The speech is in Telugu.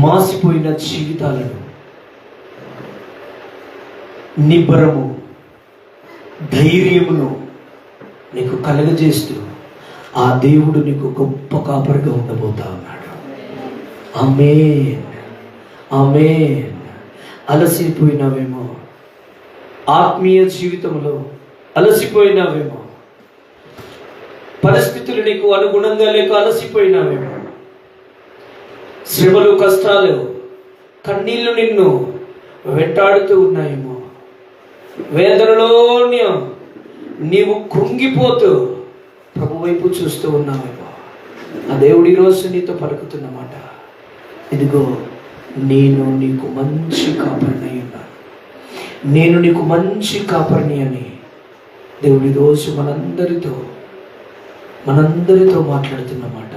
మాసిపోయిన జీవితాలను నిబ్బరము, ధైర్యమును నీకు కలగజేస్తూ ఆ దేవుడు నీకు గొప్ప కాపరిగా ఉండబోతా ఉన్నాడు. ఆమేన్, ఆమేన్. అలసిపోయినావేమో, ఆత్మీయ జీవితంలో అలసిపోయినావేమో, పరిస్థితులు నీకు అనుగుణంగా లేక అలసిపోయినావేమో, శ్రమలు, కష్టాలు, కన్నీళ్లు నిన్ను వెంటాడుతూ ఉన్నాయేమో, వేదనలో నీవు కృంగిపోతూ ప్రభు వైపు చూస్తూ ఉన్నావేమో. ఆ దేవుడు ఈరోజు నీతో పలుకుతున్నమాట, ఇదిగో నేను నీకు మంచి కాపరిని ఉన్నాను, నేను నీకు మంచి కాపరిని అని దేవుడు ఈరోజు మనందరితో మాట్లాడుతున్నమాట.